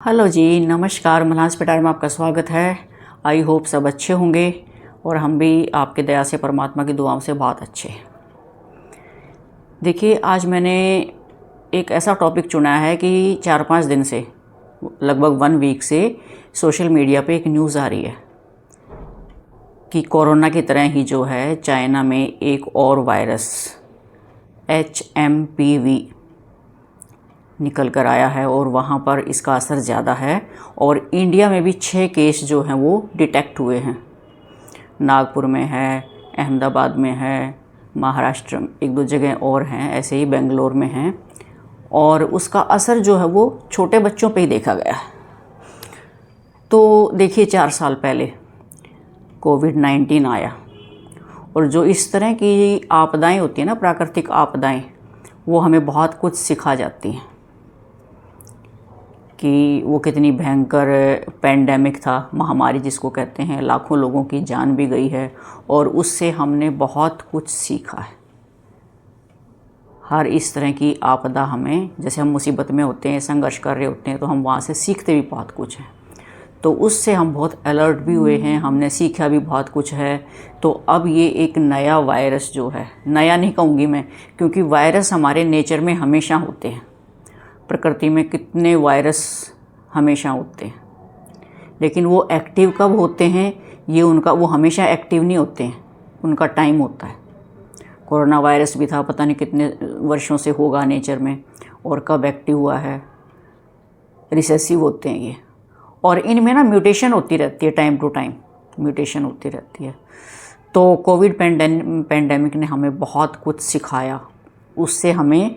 Hello जी, नमस्कार। मल्हास पिटार में आपका स्वागत है। आई होप सब अच्छे होंगे और हम भी आपके दया से, परमात्मा की दुआओं से बहुत अच्छे हैं। देखिए, आज मैंने एक ऐसा टॉपिक चुना है कि 4-5 दिन से, लगभग 1 वीक से सोशल मीडिया पे एक न्यूज़ आ रही है कि कोरोना की तरह ही जो है चाइना में एक और वायरस HMPV निकल कर आया है और वहाँ पर इसका असर ज़्यादा है। और इंडिया में भी 6 केस जो हैं वो डिटेक्ट हुए हैं। नागपुर में है, अहमदाबाद में है, महाराष्ट्र में 1-2 जगह और हैं, ऐसे ही बेंगलोर में हैं। और उसका असर जो है वो छोटे बच्चों पे ही देखा गया है। तो देखिए, 4 साल पहले कोविड-19 आया और जो इस तरह की आपदाएं होती हैं ना, प्राकृतिक आपदाएं, वो हमें बहुत कुछ सिखा जाती हैं कि वो कितनी भयंकर पैंडेमिक था, महामारी जिसको कहते हैं। लाखों लोगों की जान भी गई है और उससे हमने बहुत कुछ सीखा है। हर इस तरह की आपदा हमें, जैसे हम मुसीबत में होते हैं, संघर्ष कर रहे होते हैं, तो हम वहाँ से सीखते भी बहुत कुछ हैं। तो उससे हम बहुत अलर्ट भी हुए हैं, हमने सीखा भी बहुत कुछ है। तो अब ये एक नया वायरस जो है, नया नहीं कहूँगी मैं, क्योंकि वायरस हमारे नेचर में हमेशा होते हैं। प्रकृति में कितने वायरस हमेशा होते हैं, लेकिन वो एक्टिव कब होते हैं, ये उनका, वो हमेशा एक्टिव नहीं होते हैं, उनका टाइम होता है। कोरोना वायरस भी था, पता नहीं कितने वर्षों से होगा नेचर में, और कब एक्टिव हुआ है। रिसेसिव होते हैं ये, और इनमें ना म्यूटेशन होती रहती है, टाइम टू टाइम म्यूटेशन होती रहती है। तो कोविड पैंडेमिक ने हमें बहुत कुछ सिखाया, उससे हमें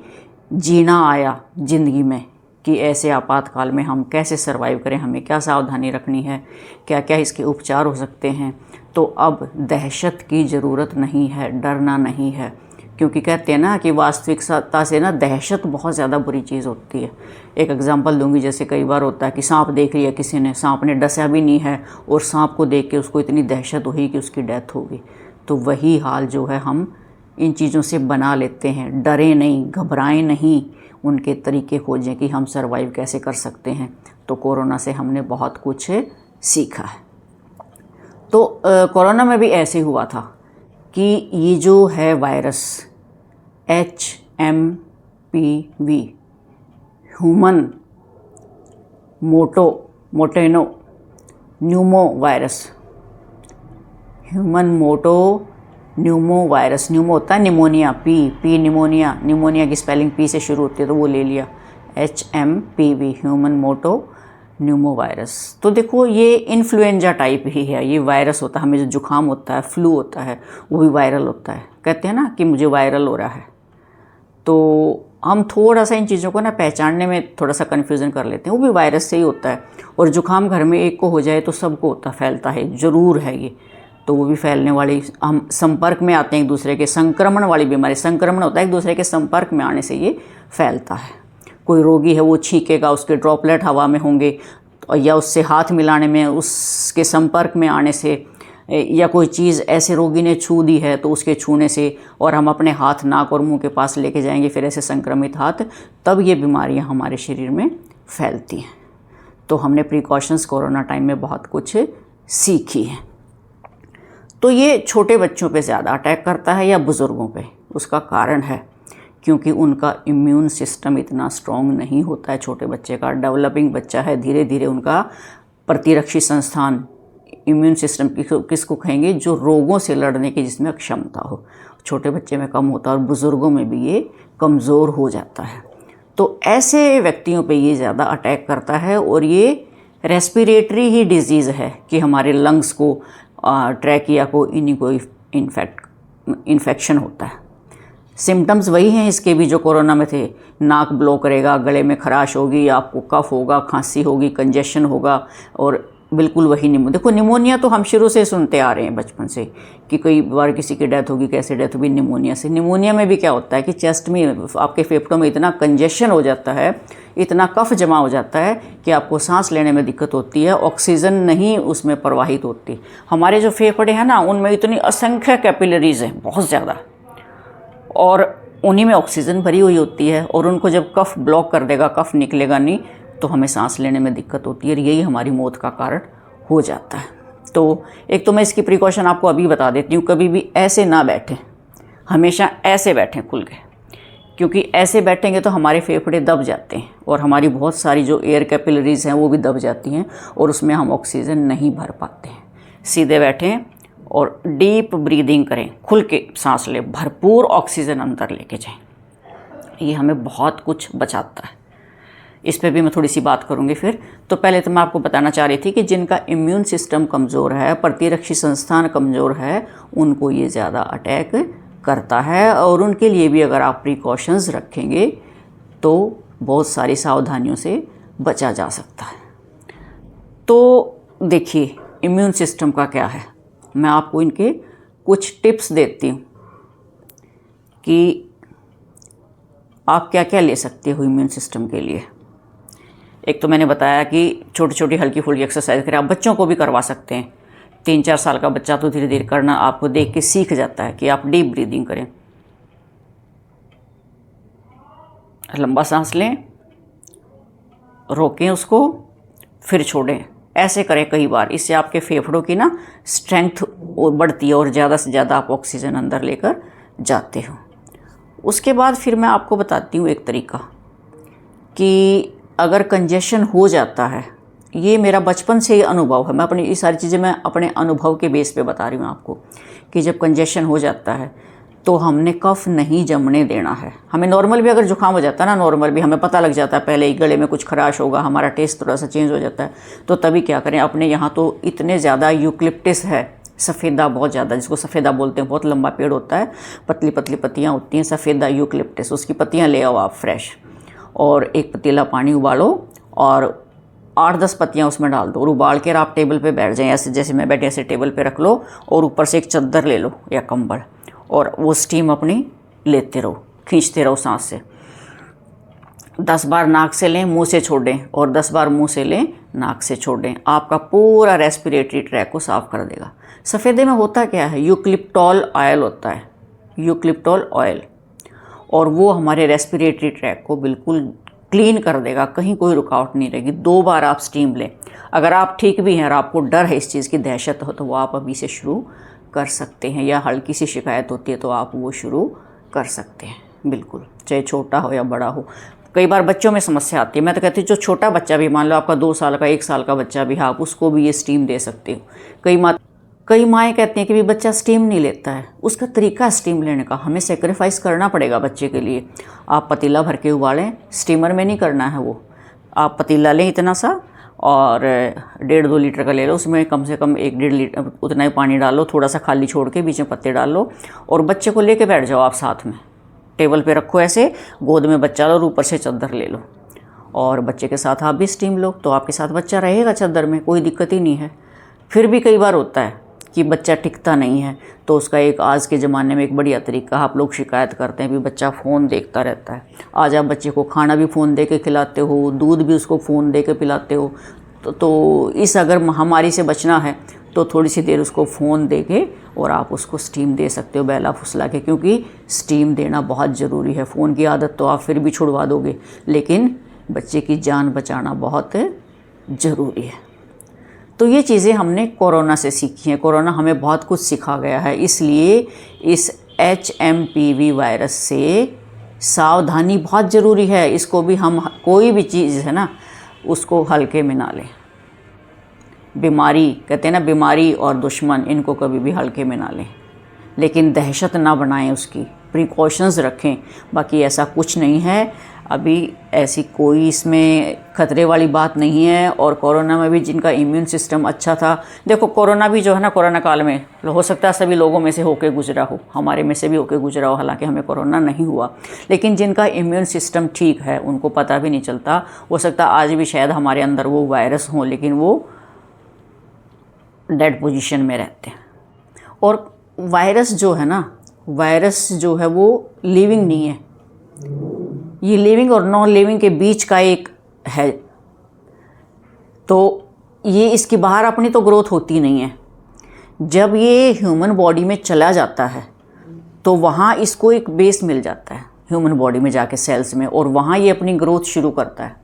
जीना आया ज़िंदगी में कि ऐसे आपातकाल में हम कैसे सरवाइव करें, हमें क्या सावधानी रखनी है, क्या क्या इसके उपचार हो सकते हैं। तो अब दहशत की ज़रूरत नहीं है, डरना नहीं है, क्योंकि कहते हैं ना कि वास्तविकता से ना दहशत बहुत ज़्यादा बुरी चीज़ होती है। एक एग्जांपल दूंगी, जैसे कई बार होता है कि सांप देख लिया किसी ने, सांप ने डसा भी नहीं है और सांप को देख के उसको इतनी दहशत हुई कि उसकी डेथ होगी। तो वही हाल जो है हम इन चीज़ों से बना लेते हैं। डरें नहीं, घबराएं नहीं, उनके तरीके खोजें कि हम सरवाइव कैसे कर सकते हैं। तो कोरोना से हमने बहुत कुछ सीखा है। तो कोरोना में भी ऐसे हुआ था कि ये जो है virus HMPV, human metapneumovirus, human metapneumovirus, pneumo होता है निमोनिया, पी निमोनिया, निमोनिया की स्पेलिंग पी से शुरू होती है, तो वो ले लिया, HMPV human metapneumovirus. तो देखो, ये इन्फ्लुएंजा टाइप ही है, ये वायरस होता है। हमें जो जुकाम होता है, फ्लू होता है, वो भी वायरल होता है। कहते हैं ना कि मुझे वायरल हो रहा है। तो हम थोड़ा सा इन चीज़ों को ना पहचानने में थोड़ा सा कन्फ्यूज़न कर लेते हैं। वो भी वायरस से ही होता है। और जुकाम घर में एक को हो जाए तो सबको होता, फैलता है, ज़रूर है ये। तो वो भी फैलने वाली, हम संपर्क में आते हैं एक दूसरे के, संक्रमण वाली बीमारी, संक्रमण होता है एक दूसरे के संपर्क में आने से ये फैलता है। कोई रोगी है, वो छींकेगा, उसके ड्रॉपलेट हवा में होंगे, या उससे हाथ मिलाने में, उसके संपर्क में आने से, या कोई चीज़ ऐसे रोगी ने छू दी है तो उसके छूने से, और हम अपने हाथ नाक और मुंह के पास लेके जाएंगे फिर ऐसे संक्रमित हाथ, तब ये बीमारियां हमारे शरीर में फैलती हैं। तो हमने प्रिकॉशंस कोरोना टाइम में बहुत कुछ सीखी हैं। तो ये छोटे बच्चों पे ज़्यादा अटैक करता है या बुज़ुर्गों पे? उसका कारण है क्योंकि उनका इम्यून सिस्टम इतना स्ट्रॉन्ग नहीं होता है। छोटे बच्चे का, डेवलपिंग बच्चा है, धीरे धीरे उनका प्रतिरक्षी संस्थान, इम्यून सिस्टम किसको कहेंगे, जो रोगों से लड़ने की जिसमें क्षमता हो, छोटे बच्चे में कम होता है और बुज़ुर्गों में भी ये कमज़ोर हो जाता है। तो ऐसे व्यक्तियों पे ये ज़्यादा अटैक करता है। और ये रेस्पिरेटरी ही डिजीज़ है कि हमारे लंग्स को, ट्रैकिया को, इन्हीं को इन्फेक्शन होता है। सिम्टम्स वही हैं इसके भी जो कोरोना में थे। नाक ब्लॉक करेगा, गले में खराश होगी, आपको कफ होगा, खांसी होगी, कंजेशन होगा, और बिल्कुल वही देखो, निमोनिया तो हम शुरू से सुनते आ रहे हैं बचपन से कि कई बार किसी की डेथ होगी, कैसे डेथ होगी, निमोनिया से। निमोनिया में भी क्या होता है कि चेस्ट में, आपके फेफड़ों में इतना कंजेशन हो जाता है, इतना कफ जमा हो जाता है कि आपको सांस लेने में दिक्कत होती है, ऑक्सीजन नहीं उसमें प्रवाहित होती। हमारे जो फेफड़े हैं ना, उनमें इतनी असंख्य कैपिलरीज हैं, बहुत ज़्यादा, और उन्हीं में ऑक्सीजन भरी हुई होती है। और उनको जब कफ ब्लॉक कर देगा, कफ निकलेगा नहीं, तो हमें सांस लेने में दिक्कत होती है और यही हमारी मौत का कारण हो जाता है। तो एक तो मैं इसकी प्रिकॉशन आपको अभी बता देती हूँ, कभी भी ऐसे ना बैठें, हमेशा ऐसे बैठें खुल के, क्योंकि ऐसे बैठेंगे तो हमारे फेफड़े दब जाते हैं और हमारी बहुत सारी जो एयर कैपिलरीज हैं वो भी दब जाती हैं और उसमें हम ऑक्सीजन नहीं भर पाते हैं। सीधे बैठें और डीप ब्रीदिंग करें, खुल के सांस लें, भरपूर ऑक्सीजन अंदर लेके जाएं। ये हमें बहुत कुछ बचाता है। इस पे भी मैं थोड़ी सी बात करूंगी फिर। तो पहले तो मैं आपको बताना चाह रही थी कि जिनका इम्यून सिस्टम कमज़ोर है, प्रतिरक्षी संस्थान कमज़ोर है, उनको ये ज़्यादा अटैक करता है और उनके लिए भी अगर आप प्रिकॉशंस रखेंगे तो बहुत सारी सावधानियों से बचा जा सकता है। तो देखिए इम्यून सिस्टम का क्या है, मैं आपको इनके कुछ टिप्स देती हूँ कि आप क्या क्या ले सकते हो इम्यून सिस्टम के लिए। एक तो मैंने बताया कि छोटी छोटी हल्की फुल्की एक्सरसाइज करें, आप बच्चों को भी करवा सकते हैं। 3-4 साल का बच्चा तो धीरे धीरे करना आपको देख के सीख जाता है कि आप डीप ब्रीदिंग करें, लंबा सांस लें, रोकें उसको, फिर छोड़ें। ऐसे करें कई बार, इससे आपके फेफड़ों की ना स्ट्रेंथ बढ़ती है और ज़्यादा से ज़्यादा आप ऑक्सीजन अंदर लेकर जाते हो। उसके बाद फिर मैं आपको बताती हूँ एक तरीका कि अगर कंजेशन हो जाता है, ये मेरा बचपन से ही अनुभव है, मैं अपनी ये सारी चीज़ें मैं अपने अनुभव के बेस पे बता रही हूँ आपको कि जब कंजेशन हो जाता है तो हमने कफ नहीं जमने देना है। हमें नॉर्मल भी अगर जुकाम हो जाता है ना, नॉर्मल भी हमें पता लग जाता है पहले ही गले में कुछ खराश होगा, हमारा टेस्ट थोड़ा सा चेंज हो जाता है, तो तभी क्या करें, अपने यहाँ तो इतने ज़्यादा यूकलिप्टिस है, सफ़ेदा बहुत ज़्यादा, जिसको सफ़ेदा बोलते हैं, बहुत लंबा पेड़ होता है, पतली पतली पत्तियाँ होती हैं, सफ़ेदा यूकलिप्टिस, उसकी पत्तियाँ ले आओ आप फ्रेश, और एक पतीला पानी उबालो और 8-10 पत्तियाँ उसमें डाल दो और उबाल कर आप टेबल पे बैठ जाएं, ऐसे जैसे मैं बैठे ऐसे टेबल पे रख लो और ऊपर से एक चादर ले लो या कंबल और वो स्टीम अपनी लेते रहो, खींचते रहो सांस से। 10 बार नाक से लें, मुंह से छोड़ें, और 10 बार मुंह से लें, नाक से छोड़ें। आपका पूरा रेस्पिरेटरी ट्रैक को साफ़ कर देगा। सफ़ेदे में होता क्या है, यूकलिप्टॉल ऑयल होता है, यूकलिप्टॉल ऑयल, और वो हमारे रेस्पिरेटरी ट्रैक को बिल्कुल क्लीन कर देगा, कहीं कोई रुकावट नहीं रहेगी। 2 बार आप स्टीम लें। अगर आप ठीक भी हैं और आपको डर है इस चीज़ की, दहशत हो, तो वो आप अभी से शुरू कर सकते हैं, या हल्की सी शिकायत होती है तो आप वो शुरू कर सकते हैं बिल्कुल, चाहे छोटा हो या बड़ा हो। कई बार बच्चों में समस्या आती है, मैं तो कहती हूँ जो छोटा बच्चा भी, मान लो आपका 2 साल का 1 साल का बच्चा भी है, आप उसको भी ये स्टीम दे सकते हो। कई माएँ कहती हैं कि भी बच्चा स्टीम नहीं लेता है, उसका तरीका स्टीम लेने का, हमें सेक्रीफाइस करना पड़ेगा बच्चे के लिए। आप पतीला भर के उबालें, स्टीमर में नहीं करना है वो, आप पतीला लें इतना सा और 1.5-2 लीटर का ले लो, उसमें कम से कम 1-1.5 लीटर उतना ही पानी डालो, थोड़ा सा खाली छोड़ के बीच में पत्ते डाल लो और बच्चे को लेके बैठ जाओ आप साथ में, टेबल पे रखो ऐसे, गोद में बच्चा लो और ऊपर से चादर ले लो और बच्चे के साथ आप भी स्टीम लो, तो आपके साथ बच्चा रहेगा चादर में, कोई दिक्कत ही नहीं है। फिर भी कई बार होता है कि बच्चा टिकता नहीं है, तो उसका एक आज के ज़माने में एक बढ़िया तरीका, आप लोग शिकायत करते हैं भी बच्चा फ़ोन देखता रहता है, आज आप बच्चे को खाना भी फ़ोन दे के खिलाते हो, दूध भी उसको फ़ोन दे के पिलाते हो, तो इस अगर महामारी से बचना है तो थोड़ी सी देर उसको फ़ोन दे के और आप उसको स्टीम दे सकते हो बहला फुसला के, क्योंकि स्टीम देना बहुत ज़रूरी है। फ़ोन की आदत तो आप फिर भी छुड़वा दोगे, लेकिन बच्चे की जान बचाना बहुत ज़रूरी है। तो ये चीज़ें हमने कोरोना से सीखी हैं, कोरोना हमें बहुत कुछ सिखा गया है, इसलिए इस HMPV वायरस से सावधानी बहुत ज़रूरी है। इसको भी हम, कोई भी चीज़ है ना, उसको हल्के में ना लें। बीमारी कहते हैं ना, बीमारी और दुश्मन, इनको कभी भी हल्के में ना लें, लेकिन दहशत ना बनाएं, उसकी प्रिकॉशंस रखें। बाकी ऐसा कुछ नहीं है, अभी ऐसी कोई इसमें खतरे वाली बात नहीं है। और कोरोना में भी जिनका इम्यून सिस्टम अच्छा था, देखो कोरोना भी जो है ना, कोरोना काल में हो सकता है सभी लोगों में से होके गुजरा हो, हमारे में से भी होके गुजरा हो, हालांकि हमें कोरोना नहीं हुआ, लेकिन जिनका इम्यून सिस्टम ठीक है उनको पता भी नहीं चलता। हो सकता है आज भी शायद हमारे अंदर वो वायरस हो, लेकिन वो डेड पोजीशन में रहते हैं। और वायरस जो है ना, वायरस जो है वो लिविंग नहीं है, ये लिविंग और नॉन लिविंग के बीच का एक है, तो ये इसकी बाहर अपनी तो ग्रोथ होती नहीं है। जब ये ह्यूमन बॉडी में चला जाता है तो वहाँ इसको एक बेस मिल जाता है ह्यूमन बॉडी में जाके सेल्स में, और वहाँ ये अपनी ग्रोथ शुरू करता है।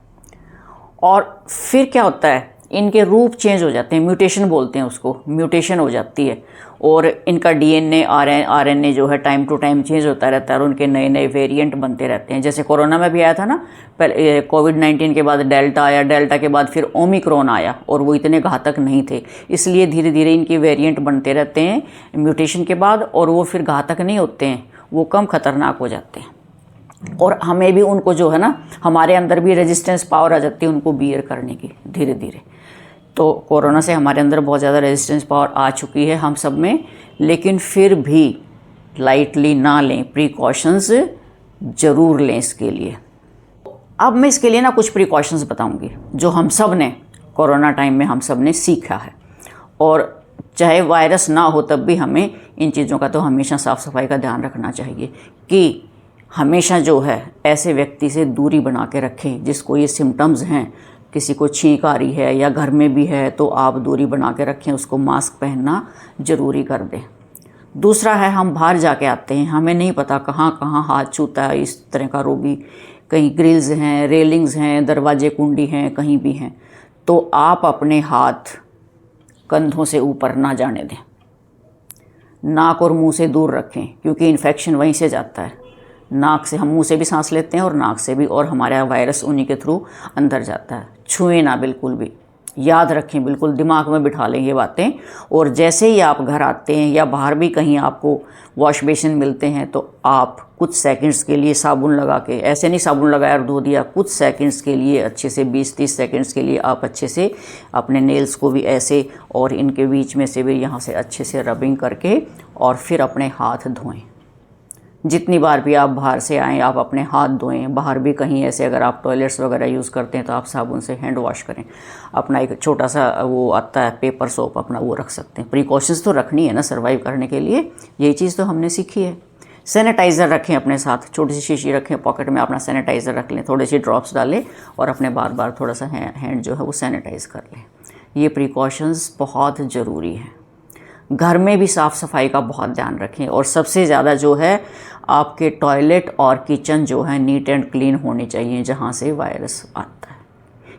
और फिर क्या होता है, इनके रूप चेंज हो जाते हैं, म्यूटेशन बोलते हैं उसको, म्यूटेशन हो जाती है और इनका डीएनए आरएनए जो है टाइम टू टाइम चेंज होता रहता है और उनके नए नए वेरिएंट बनते रहते हैं। जैसे कोरोना में भी आया था ना, पहले कोविड-19 के बाद डेल्टा आया, डेल्टा के बाद फिर ओमिक्रॉन आया और वो इतने घातक नहीं थे, इसलिए धीरे धीरे इनके वेरिएंट बनते रहते हैं म्यूटेशन के बाद और वो फिर घातक नहीं होते हैं, वो कम खतरनाक हो जाते हैं और हमें भी उनको जो है ना, हमारे अंदर भी रेजिस्टेंस पावर आ जाती है उनको बियर करने की धीरे धीरे। तो कोरोना से हमारे अंदर बहुत ज़्यादा रेजिस्टेंस पावर आ चुकी है हम सब में, लेकिन फिर भी लाइटली ना लें, प्रिकॉशंस ज़रूर लें इसके लिए। अब मैं इसके लिए ना कुछ प्रिकॉशंस बताऊंगी जो हम सब ने कोरोना टाइम में हम सब ने सीखा है, और चाहे वायरस ना हो तब भी हमें इन चीज़ों का तो हमेशा साफ़ सफाई का ध्यान रखना चाहिए कि हमेशा जो है ऐसे व्यक्ति से दूरी बना के रखें जिसको ये सिम्टम्स हैं, किसी को छींक आ रही है या घर में भी है तो आप दूरी बना के रखें, उसको मास्क पहनना ज़रूरी कर दें। दूसरा है, हम बाहर जाके आते हैं, हमें नहीं पता कहाँ कहाँ हाथ छूता है इस तरह का रोगी, कहीं ग्रिल्स हैं, रेलिंग्स हैं, दरवाजे कुंडी हैं, कहीं भी हैं, तो आप अपने हाथ कंधों से ऊपर ना जाने दें, नाक और मुंह से दूर रखें क्योंकि इन्फेक्शन वहीं से जाता है। नाक से हम मुंह से भी सांस लेते हैं और नाक से भी, और हमारा वायरस उन्हीं के थ्रू अंदर जाता है। छुएं ना बिल्कुल भी, याद रखें, बिल्कुल दिमाग में बिठा लें ये बातें। और जैसे ही आप घर आते हैं या बाहर भी कहीं आपको वॉश बेसिन मिलते हैं तो आप कुछ सेकंड्स के लिए साबुन लगा के, ऐसे नहीं साबुन लगाया और धो दिया, कुछ सेकंड्स के लिए अच्छे से 20-30 सेकंड्स के लिए आप अच्छे से अपने नेल्स को भी ऐसे और इनके बीच में से भी यहाँ से अच्छे से रबिंग करके और फिर अपने हाथ धोएं। जितनी बार भी आप बाहर से आएँ आप अपने हाथ धोएं। बाहर भी कहीं ऐसे अगर आप टॉयलेट्स वगैरह यूज़ करते हैं तो आप साबुन से हैंड वॉश करें। अपना एक छोटा सा वो आता है पेपर सोप, अपना वो रख सकते हैं। प्रिकॉशंस तो रखनी है ना सर्वाइव करने के लिए, यही चीज़ तो हमने सीखी है। सैनिटाइज़र रखें अपने साथ, छोटी सी शीशी रखें, पॉकेट में अपना सैनिटाइज़र रख लें, थोड़ी सी ड्रॉप्स डालें और अपने बार बार थोड़ा सा हैंड जो है वो सैनिटाइज़ कर लें। ये प्रिकॉशंस बहुत ज़रूरी हैं। घर में भी साफ़ सफाई का बहुत ध्यान रखें और सबसे ज़्यादा जो है आपके टॉयलेट और किचन जो है नीट एंड क्लीन होनी चाहिए जहाँ से वायरस आता है,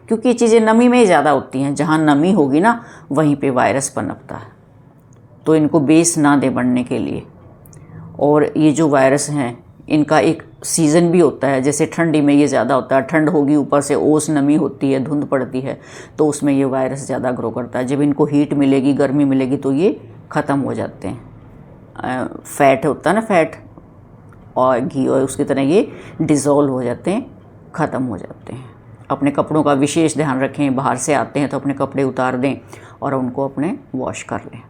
क्योंकि ये चीज़ें नमी में ही ज़्यादा होती हैं। जहाँ नमी होगी ना वहीं पे वायरस पनपता है, तो इनको बेस ना दे बढ़ने के लिए। और ये जो वायरस हैं इनका एक सीज़न भी होता है, जैसे ठंडी में ये ज़्यादा होता है, ठंड होगी ऊपर से ओस नमी होती है, धुंध पड़ती है, तो उसमें ये वायरस ज़्यादा ग्रो करता है। जब इनको हीट मिलेगी, गर्मी मिलेगी तो ये ख़त्म हो जाते हैं। फैट होता है ना, फैट और घी और उसकी तरह ये डिज़ोल्व हो जाते हैं, ख़त्म हो जाते हैं। अपने कपड़ों का विशेष ध्यान रखें, बाहर से आते हैं तो अपने कपड़े उतार दें और उनको अपने वॉश कर लें।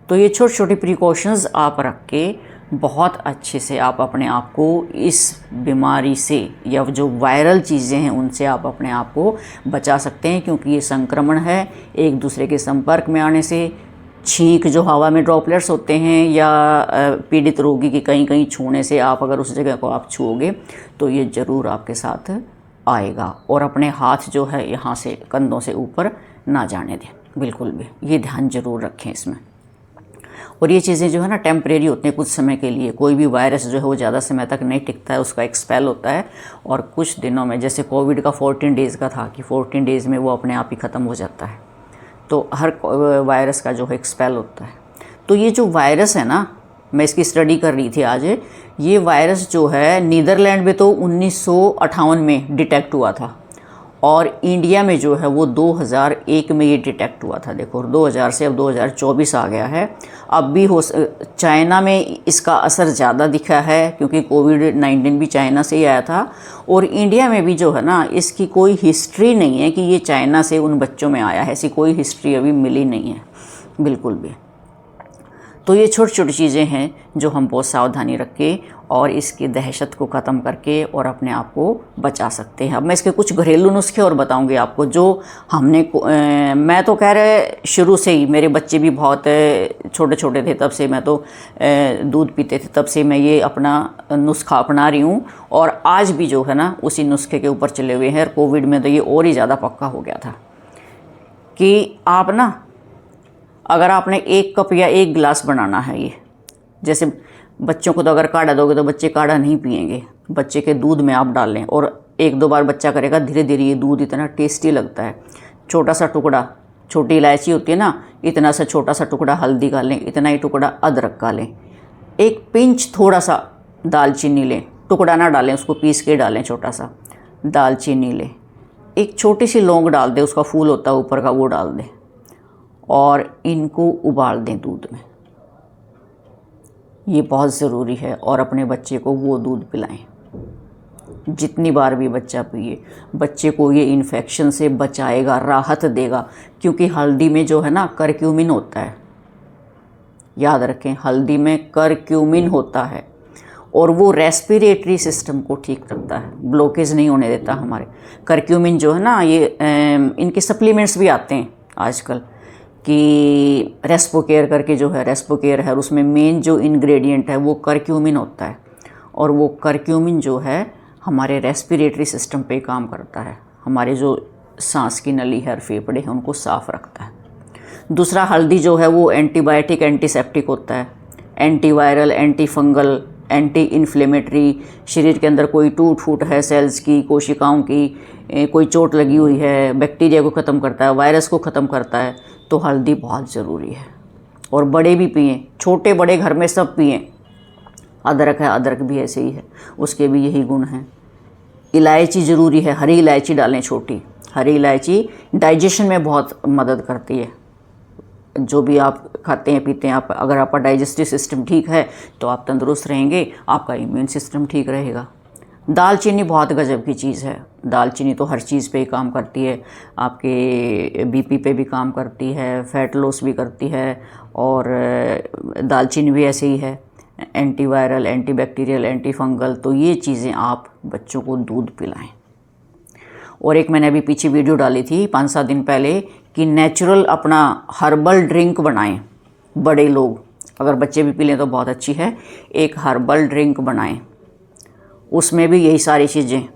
तो ये छोटी छोटी प्रिकॉशंस आप रख के बहुत अच्छे से आप अपने आप को इस बीमारी से या जो वायरल चीज़ें हैं उनसे आप अपने आप को बचा सकते हैं, क्योंकि ये संक्रमण है। एक दूसरे के संपर्क में आने से, छींक जो हवा में ड्रॉपलेट्स होते हैं या पीड़ित रोगी की कहीं कहीं छूने से, आप अगर उस जगह को आप छूओगे तो ये ज़रूर आपके साथ आएगा। और अपने हाथ जो है यहाँ से कंधों से ऊपर ना जाने दें बिल्कुल भी, ये ध्यान ज़रूर रखें इसमें। और ये चीज़ें जो है ना टेम्परेरी होती हैं, कुछ समय के लिए। कोई भी वायरस जो है वो ज़्यादा समय तक नहीं टिकता है, उसका एक स्पेल होता है और कुछ दिनों में, जैसे कोविड का 14 डेज़ का था कि 14 डेज़ में वो अपने आप ही ख़त्म हो जाता है। तो हर वायरस का जो है एक स्पेल होता है। तो ये जो वायरस है ना, मैं इसकी स्टडी कर रही थी आज, ये वायरस जो है नीदरलैंड में तो 1958 में डिटेक्ट हुआ था और इंडिया में जो है वो 2001 में ये डिटेक्ट हुआ था। देखो 2000 से अब 2024 आ गया है। अब भी चाइना में इसका असर ज़्यादा दिखा है क्योंकि कोविड-19 भी चाइना से ही आया था। और इंडिया में भी जो है ना इसकी कोई हिस्ट्री नहीं है कि ये चाइना से उन बच्चों में आया है, ऐसी कोई हिस्ट्री अभी मिली नहीं है बिल्कुल भी। तो ये छोटी छोटी चीज़ें हैं जो हम बहुत सावधानी रख के और इसकी दहशत को ख़त्म करके और अपने आप को बचा सकते हैं। अब मैं इसके कुछ घरेलू नुस्खे और बताऊंगी आपको जो हमने मैं तो कह रहे शुरू से ही, मेरे बच्चे भी बहुत छोटे छोटे थे तब से, मैं तो दूध पीते थे तब से मैं ये अपना नुस्खा अपना रही हूँ और आज भी जो है ना उसी नुस्खे के ऊपर चले हुए हैं। कोविड में तो ये और ही ज़्यादा पक्का हो गया था कि आप ना, अगर आपने 1 कप या 1 गिलास बनाना है, ये जैसे बच्चों को तो अगर काढ़ा दोगे तो बच्चे काढ़ा नहीं पिएंगे, बच्चे के दूध में आप डाल लें और एक दो बार बच्चा करेगा, धीरे धीरे ये दूध इतना टेस्टी लगता है। छोटा सा टुकड़ा, छोटी इलायची होती है ना, इतना सा छोटा सा टुकड़ा हल्दी का लें, इतना ही टुकड़ा अदरक का लें, एक पिंच थोड़ा सा दालचीनी लें, टुकड़ा ना डालें, उसको पीस के डालें, छोटा सा दालचीनी लें, एक छोटी सी लौंग डाल दें, उसका फूल होता है ऊपर का, वो डाल दें और इनको उबाल दें दूध में। ये बहुत ज़रूरी है। और अपने बच्चे को वो दूध पिलाएं जितनी बार भी बच्चा पिए। बच्चे को ये इन्फेक्शन से बचाएगा, राहत देगा, क्योंकि हल्दी में जो है ना करक्यूमिन होता है, याद रखें, हल्दी में करक्यूमिन होता है और वो रेस्पिरेटरी सिस्टम को ठीक रखता है, ब्लॉकेज नहीं होने देता हमारे। करक्यूमिन जो है ना, ये इनके सप्लीमेंट्स भी आते हैं आजकल कि रेस्पोकेयर करके जो है, रेस्पोकेयर है, उसमें मेन जो इंग्रेडिएंट है वो करक्यूमिन होता है और वो करक्यूमिन जो है हमारे रेस्पिरेटरी सिस्टम पे काम करता है, हमारे जो सांस की नली है और फेफड़े हैं उनको साफ़ रखता है। दूसरा, हल्दी जो है वो एंटीबायोटिक, एंटीसेप्टिक होता है, antiviral, anti fungal, anti inflammatory. शरीर के अंदर कोई टूट फूट है सेल्स की, कोशिकाओं की, कोई चोट लगी हुई है, बैक्टीरिया को ख़त्म करता है, वायरस को ख़त्म करता है, तो हल्दी बहुत ज़रूरी है। और बड़े भी पिएं, छोटे बड़े घर में सब पिएं। अदरक है, अदरक भी ऐसे ही है, उसके भी यही गुण हैं। इलायची ज़रूरी है, हरी इलायची डालें, छोटी हरी इलायची डाइजेशन में बहुत मदद करती है। जो भी आप खाते हैं पीते हैं, आप अगर आपका डाइजेस्टिव सिस्टम ठीक है तो आप तंदुरुस्त रहेंगे, आपका इम्यून सिस्टम ठीक रहेगा। दालचीनी बहुत गजब की चीज़ है। दालचीनी तो हर चीज़ पे ही काम करती है, आपके बीपी पे भी काम करती है, फैट लॉस भी करती है, और दालचीनी भी ऐसे ही है, एंटीवायरल, एंटीबैक्टीरियल, एंटी फंगल। तो ये चीज़ें आप बच्चों को दूध पिलाएं। और एक मैंने अभी पीछे वीडियो डाली थी 5-7 दिन पहले कि नेचुरल अपना हर्बल ड्रिंक बनाएं। बड़े लोग, अगर बच्चे भी पी लें तो बहुत अच्छी है, एक हर्बल ड्रिंक बनाएं, उसमें भी यही सारी चीज़ें।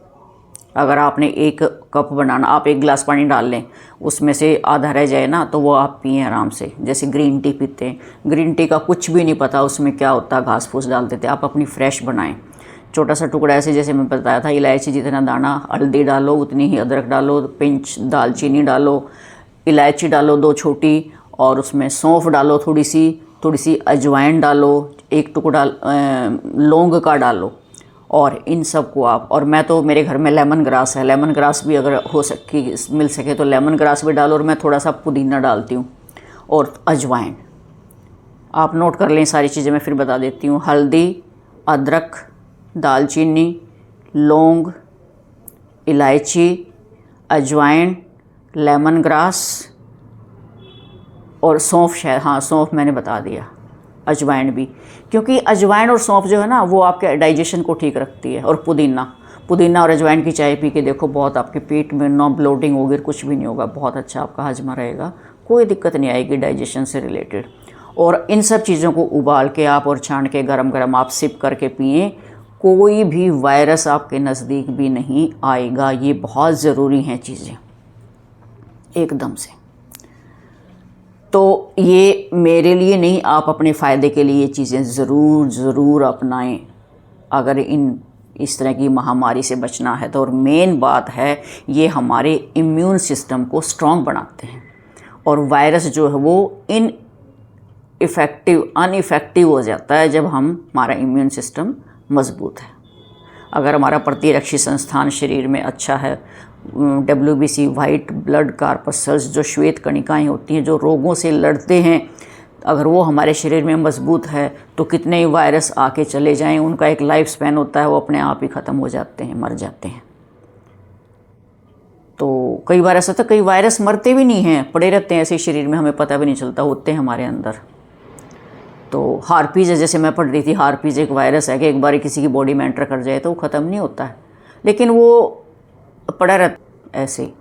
अगर आपने 1 कप बनाना, आप 1 गिलास पानी डाल लें, उसमें से आधा रह जाए ना, तो वो आप पिएं आराम से। जैसे ग्रीन टी पीते हैं, ग्रीन टी का कुछ भी नहीं पता उसमें क्या होता है, घास फूस डाल देते, आप अपनी फ्रेश बनाएं। छोटा सा टुकड़ा ऐसे, जैसे मैं बताया था, इलायची जितना दाना, हल्दी डालो उतनी ही अदरक डालो, पिंच दालचीनी डालो, इलायची डालो 2 छोटी, और उसमें सौंफ डालो थोड़ी सी अजवाइन डालो, 1 टुकड़ा लौंग का डालो, और इन सब को आप, और मैं तो मेरे घर में लेमन ग्रास है, लेमन ग्रास भी अगर हो सके मिल सके तो लेमन ग्रास भी डालो, और मैं थोड़ा सा पुदीना डालती हूँ और अजवाइन। आप नोट कर लें सारी चीज़ें, मैं फिर बता देती हूँ। हल्दी, अदरक, दालचीनी, लौंग, इलायची, अजवाइन, लेमन ग्रास और सौंफ, शायद, हाँ सौंफ मैंने बता दिया, अजवाइन भी, क्योंकि अजवाइन और सौंफ जो है ना वो आपके डाइजेशन को ठीक रखती है। और पुदीना और अजवाइन की चाय पी के देखो, बहुत आपके पेट में नो ब्लोटिंग होगी, कुछ भी नहीं होगा, बहुत अच्छा आपका हजमा रहेगा, कोई दिक्कत नहीं आएगी डाइजेशन से रिलेटेड। और इन सब चीज़ों को उबाल के आप और छान के गरम गरम आप सिप करके पिएं, कोई भी वायरस आपके नज़दीक भी नहीं आएगा। ये बहुत ज़रूरी हैं चीज़ें एकदम से। तो ये मेरे लिए नहीं, आप अपने फ़ायदे के लिए ये चीज़ें ज़रूर अपनाएं अगर इस तरह की महामारी से बचना है तो। और मेन बात है, ये हमारे इम्यून सिस्टम को स्ट्रॉन्ग बनाते हैं, और वायरस जो है वो अनइफेक्टिव हो जाता है जब हमारा इम्यून सिस्टम मजबूत है। अगर हमारा प्रतिरक्षी संस्थान शरीर में अच्छा है, WBC वाइट ब्लड कार्पसल्स, जो श्वेत कणिकाएँ होती हैं जो रोगों से लड़ते हैं, अगर वो हमारे शरीर में मजबूत है तो कितने ही वायरस आके चले जाएं, उनका एक लाइफ स्पैन होता है, वो अपने आप ही ख़त्म हो जाते हैं, मर जाते हैं। तो कई बार ऐसा होता है, कई वायरस मरते भी नहीं हैं, पड़े रहते हैं ऐसे शरीर में, हमें पता भी नहीं चलता, होते हैं हमारे अंदर। तो हार्पीज़ है, जैसे मैं पढ़ रही थी, हार्पीज़ एक वायरस है कि एक बार किसी की बॉडी में एंटर कर जाए तो वो ख़त्म नहीं होता है, लेकिन वो पड़ा रहता ऐसे ही,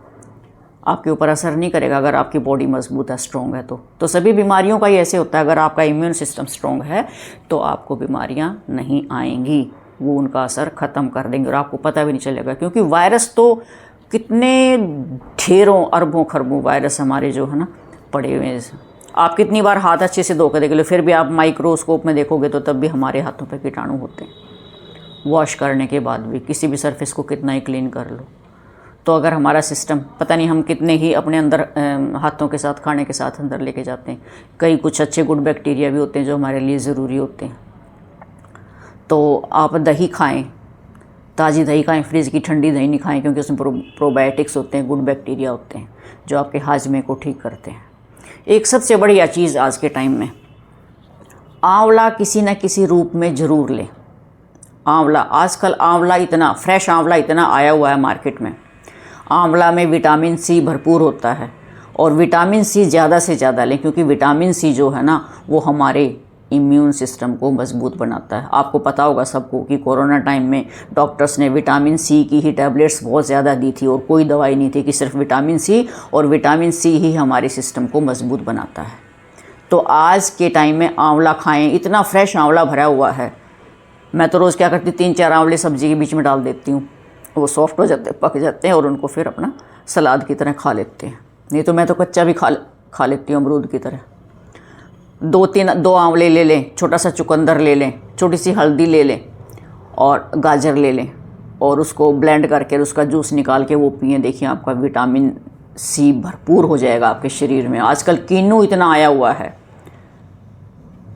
आपके ऊपर असर नहीं करेगा अगर आपकी बॉडी मजबूत है, स्ट्रॉन्ग है। तो सभी बीमारियों का ही ऐसे होता है, अगर आपका इम्यून सिस्टम स्ट्रॉन्ग है तो आपको बीमारियां नहीं आएंगी, वो उनका असर ख़त्म कर देंगे और आपको पता भी नहीं चलेगा। क्योंकि वायरस तो कितने ढेरों अरबों खरबों वायरस हमारे जो है ना पड़े हुए हैं। आप कितनी बार हाथ अच्छे से धो कर देख लो, फिर भी आप माइक्रोस्कोप में देखोगे तो तब भी हमारे हाथों पे कीटाणु होते हैं। वॉश करने के बाद भी, किसी भी सरफेस को कितना ही क्लीन कर लो। तो अगर हमारा सिस्टम, पता नहीं हम कितने ही अपने अंदर हाथों के साथ, खाने के साथ अंदर लेके जाते हैं, कई कुछ अच्छे गुड बैक्टीरिया भी होते हैं जो हमारे लिए ज़रूरी होते हैं। तो आप दही खाएं, ताज़ी दही खाएं, फ्रिज की ठंडी दही नहीं खाएं, क्योंकि उसमें प्रोबायोटिक्स होते हैं, गुड बैक्टीरिया होते हैं जो आपके हाजमे को ठीक करते हैं। एक सबसे बढ़िया चीज़ आज के टाइम में, आंवला किसी न किसी रूप में ज़रूर लें। आंवला, आजकल आंवला इतना फ्रेश आंवला इतना आया हुआ है मार्केट में। आंवला में विटामिन सी भरपूर होता है, और विटामिन सी ज़्यादा से ज़्यादा लें, क्योंकि विटामिन सी जो है ना वो हमारे इम्यून सिस्टम को मजबूत बनाता है। आपको पता होगा सबको कि कोरोना टाइम में डॉक्टर्स ने विटामिन सी की ही टैबलेट्स बहुत ज़्यादा दी थी, और कोई दवाई नहीं थी, कि सिर्फ विटामिन सी, और विटामिन सी ही हमारे सिस्टम को मजबूत बनाता है। तो आज के टाइम में आंवला खाएं, इतना फ्रेश आंवला भरा हुआ है। मैं तो रोज़ क्या करती हूँ, 3-4 आंवले सब्ज़ी के बीच में डाल देती हूँ, वो सॉफ्ट हो जाते हैं, पक जाते हैं, और उनको फिर अपना सलाद की तरह खा लेते हैं। नहीं तो मैं तो कच्चा भी खा लेती हूँ अमरूद की तरह। 2 आंवले ले लें, छोटा सा चुकंदर ले लें, छोटी सी हल्दी ले लें, और गाजर ले लें, और उसको ब्लेंड करके उसका जूस निकाल के वो पिएं। देखिए आपका विटामिन सी भरपूर हो जाएगा आपके शरीर में। आजकल कीनू इतना आया हुआ है,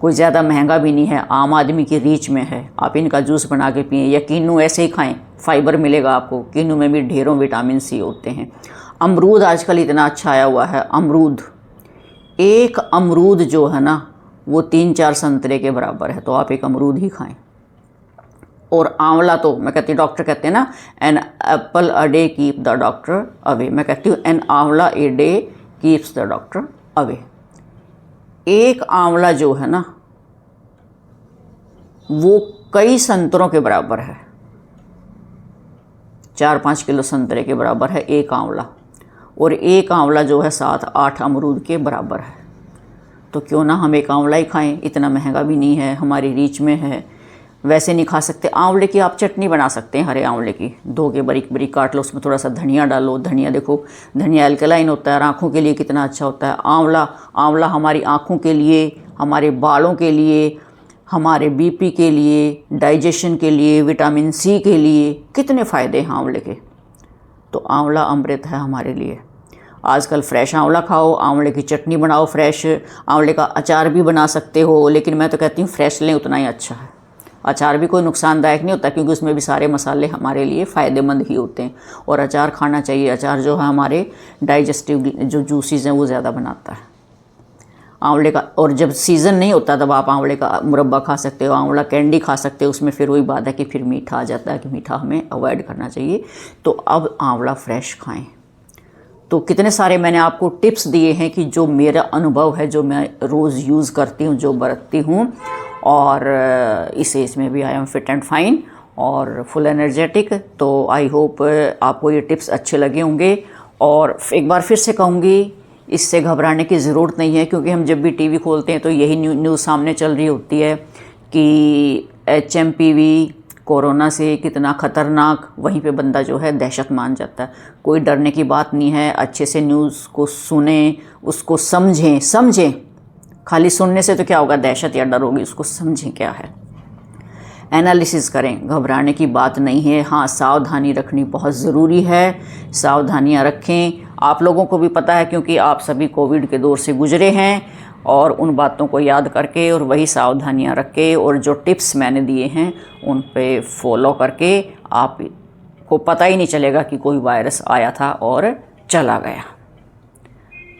कोई ज़्यादा महंगा भी नहीं है, आम आदमी की रीच में है। आप इनका जूस बना के पिएं, या कीनू ऐसे ही खाएं, फाइबर मिलेगा आपको। कीनू में भी ढेरों विटामिन सी होते हैं। अमरूद आजकल इतना अच्छा आया हुआ है। अमरूद, एक अमरूद जो है ना वो 3-4 संतरे के बराबर है, तो आप एक अमरूद ही खाएं। और आंवला तो मैं कहती हूँ, डॉक्टर कहते हैं ना, an apple a day keep the doctor away. मैं कहती हूँ an amla a day keeps the doctor away. एक आंवला जो है ना वो कई संतरों के बराबर है, 4-5 किलो संतरे के बराबर है एक आंवला। और एक आंवला जो है 7-8 अमरूद के बराबर है। तो क्यों ना हम एक आंवला ही खाएं, इतना महंगा भी नहीं है, हमारी रीच में है। वैसे नहीं खा सकते, आंवले की आप चटनी बना सकते हैं, हरे आंवले की, 2 के बारीक बारीक काट लो, उसमें थोड़ा सा धनिया डालो। धनिया देखो, धनिया अल्कलाइन होता है और आँखों के लिए कितना अच्छा होता है। आंवला हमारी आँखों के लिए, हमारे बालों के लिए, हमारे बीपी के लिए, डाइजेशन के लिए, विटामिन सी के लिए कितने फ़ायदे हैं आंवले के। तो आंवला अमृत है हमारे लिए। आजकल फ्रेश आंवला खाओ, आंवले की चटनी बनाओ, फ्रेश आंवले का अचार भी बना सकते हो, लेकिन मैं तो कहती हूँ फ्रेश लें, उतना ही अच्छा है। अचार भी कोई नुकसानदायक नहीं होता, क्योंकि उसमें भी सारे मसाले हमारे लिए फ़ायदेमंद ही होते हैं, और अचार खाना चाहिए। अचार जो है हमारे डाइजेस्टिव जो जूसेस हैं वो ज़्यादा बनाता है आंवले का। और जब सीज़न नहीं होता तब आप आंवले का मुरब्बा खा सकते हो, आंवला कैंडी खा सकते हो। उसमें फिर वही बात है कि फिर मीठा आ जाता है, कि मीठा हमें अवॉइड करना चाहिए। तो अब आंवला फ्रेश खाएं। तो कितने सारे मैंने आपको टिप्स दिए हैं कि जो मेरा अनुभव है, जो मैं रोज़ यूज़ करती हूँ, जो बरतती हूँ, और इस एज में भी I am fit and fine और फुल एनर्जेटिक। तो आई होप आपको ये टिप्स अच्छे लगे होंगे। और एक बार फिर से कहूँगी, इससे घबराने की ज़रूरत नहीं है, क्योंकि हम जब भी टीवी खोलते हैं तो यही न्यूज़ सामने चल रही होती है कि HMPV कोरोना से कितना ख़तरनाक। वहीं पे बंदा जो है दहशत मान जाता है। कोई डरने की बात नहीं है। अच्छे से न्यूज़ को सुने, उसको समझें। खाली सुनने से तो क्या होगा, दहशत या डर होगी, उसको समझें क्या है, एनालिसिस करें। घबराने की बात नहीं है। हाँ, सावधानी रखनी बहुत ज़रूरी है, सावधानियाँ रखें। आप लोगों को भी पता है, क्योंकि आप सभी कोविड के दौर से गुजरे हैं, और उन बातों को याद करके और वही सावधानियाँ रख के, और जो टिप्स मैंने दिए हैं उन पे फॉलो करके आपको पता ही नहीं चलेगा कि कोई वायरस आया था और चला गया।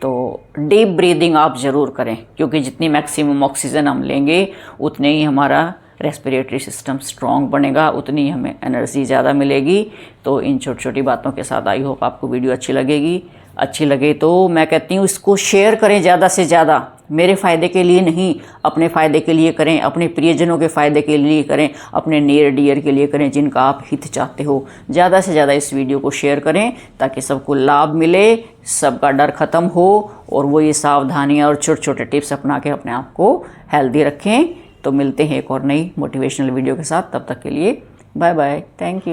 तो डीप ब्रीदिंग आप ज़रूर करें, क्योंकि जितनी मैक्सिमम ऑक्सीजन हम लेंगे उतने ही हमारा रेस्पिरेटरी सिस्टम स्ट्रॉन्ग बनेगा, उतनी हमें एनर्जी ज़्यादा मिलेगी। तो इन छोटी छोटी बातों के साथ आई होप आपको वीडियो अच्छी लगे तो मैं कहती हूँ इसको शेयर करें ज़्यादा से ज़्यादा। मेरे फ़ायदे के लिए नहीं, अपने फ़ायदे के लिए करें, अपने प्रियजनों के फ़ायदे के लिए करें, अपने नियर डियर के लिए करें, जिनका आप हित चाहते हो। ज़्यादा से ज़्यादा इस वीडियो को शेयर करें, ताकि सबको लाभ मिले, सबका डर ख़त्म हो, और वो ये सावधानियाँ और छोटे छोटे टिप्स अपना के अपने आप को हेल्दी रखें। तो मिलते हैं एक और नई मोटिवेशनल वीडियो के साथ। तब तक के लिए बाय बाय, थैंक यू।